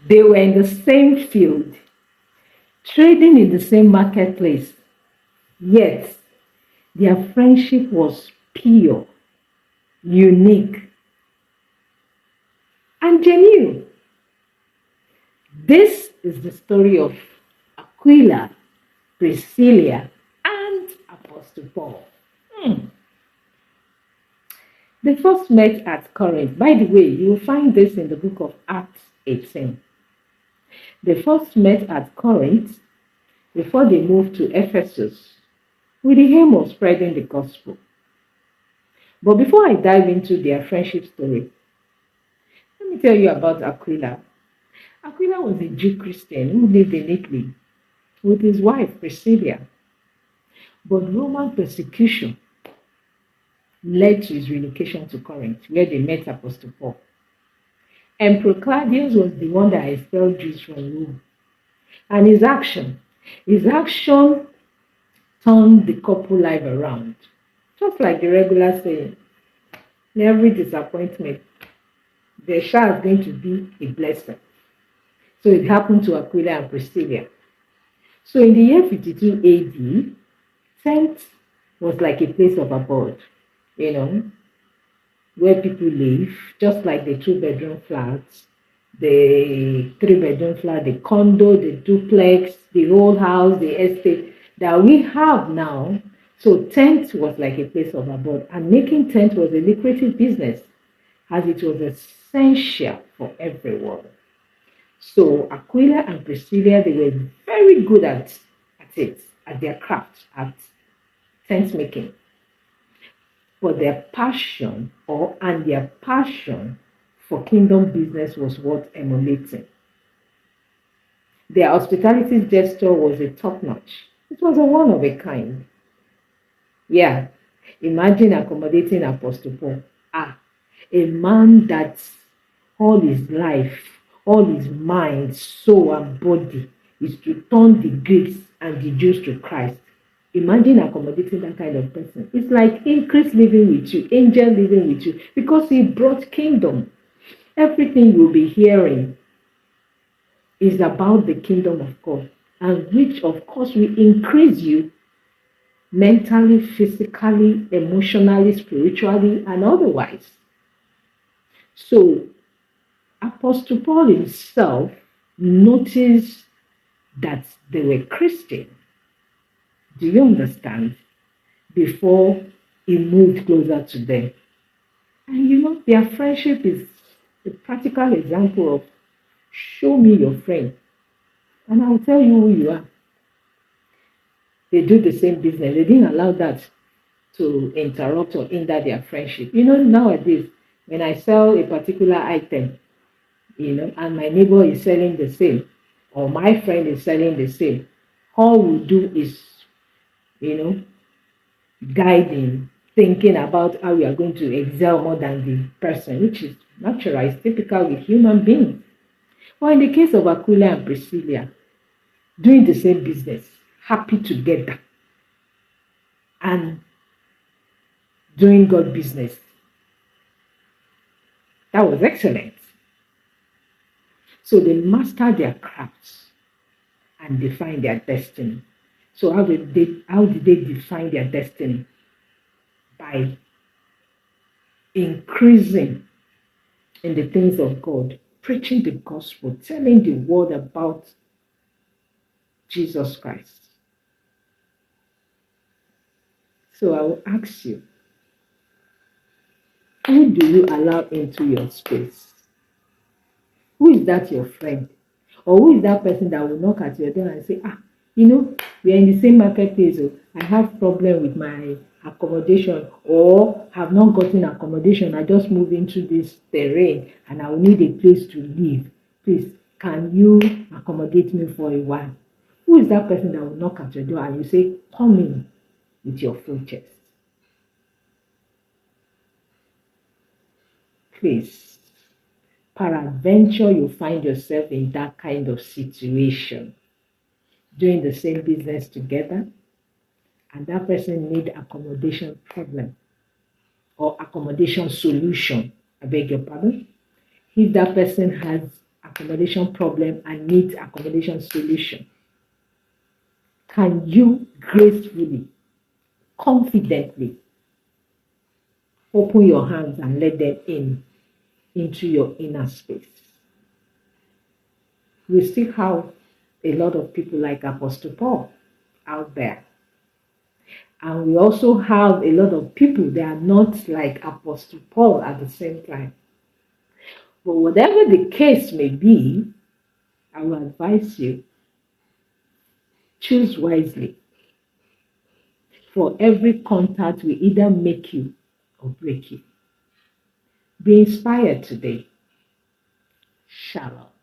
They were in the same field, trading in the same marketplace, yet their friendship was pure, unique, and genuine. This is the story of Aquila, Priscilla, and Apostle Paul. They first met at Corinth. By the way, you will find this in the book of Acts 18. They first met at Corinth before they moved to Ephesus with the aim of spreading the gospel. But before I dive into their friendship story, let me tell you about Aquila. Aquila was a Jew Christian who lived in Italy with his wife Priscilla. But Roman persecution led to his relocation to Corinth, where they met Apostle Paul. Emperor Claudius was the one that expelled Jews from Rome. And his action turned the couple life around. Just like the regular saying, in every disappointment, there shall is going to be a blessing. So it happened to Aquila and Priscilla. So in the year 52 AD, tent was like a place of abode, where people live, just like the 2-bedroom flats, the 3-bedroom flat, the condo, the duplex, the whole house, the estate that we have now. So tent was like a place of abode, and making tent was a lucrative business as it was essential for everyone. So Aquila and Priscilla, they were very good at it, at their craft, at tent making. But their passion for kingdom business was worth emulating. Their hospitality gesture was a top-notch. It was a one of a kind. Yeah, imagine accommodating Apostle Paul. A man that all his life, all his mind, soul, and body is to turn the Greeks and the Jews to Christ. Imagine accommodating that kind of person. It's like Chris living with you, angel living with you, because he brought kingdom. Everything you'll be hearing is about the kingdom of God, and which, of course, will increase you mentally, physically, emotionally, spiritually, and otherwise. So, Apostle Paul himself noticed that they were Christian. Do you understand? Before he moved closer to them. And their friendship is a practical example of show me your friend, and I'll tell you who you are. They do the same business. They didn't allow that to interrupt or hinder their friendship. Nowadays, when I sell a particular item, and my neighbor is selling the same, or my friend is selling the same, all we do is, guiding, thinking about how we are going to excel more than the person, which is natural, it's typical with human beings. But in the case of Aquila and Priscilla, doing the same business, happy together, and doing God business, that was excellent. So they mastered their crafts and defined their destiny. So how did they define their destiny? By increasing in the things of God, preaching the gospel, telling the world about Jesus Christ. So I will ask you, who do you allow into your space? Who is that your friend? Or who is that person that will knock at your door and say, we are in the same marketplace, I have problem with my accommodation, or have not gotten accommodation, I just moved into this terrain and I will need a place to live. Please, can you accommodate me for a while? Who is that person that will knock at your door and you say, come in with your full chest? Please, peradventure you find yourself in that kind of situation, doing the same business together, and that person need accommodation problem or accommodation solution. I beg your pardon. If that person has accommodation problem and needs accommodation solution, can you gracefully, confidently open your hands and let them into your inner space? We still have a lot of people like Apostle Paul out there. And we also have a lot of people that are not like Apostle Paul at the same time. But whatever the case may be, I will advise you, choose wisely. For every contact will either make you or break you. Be inspired today. Shalom.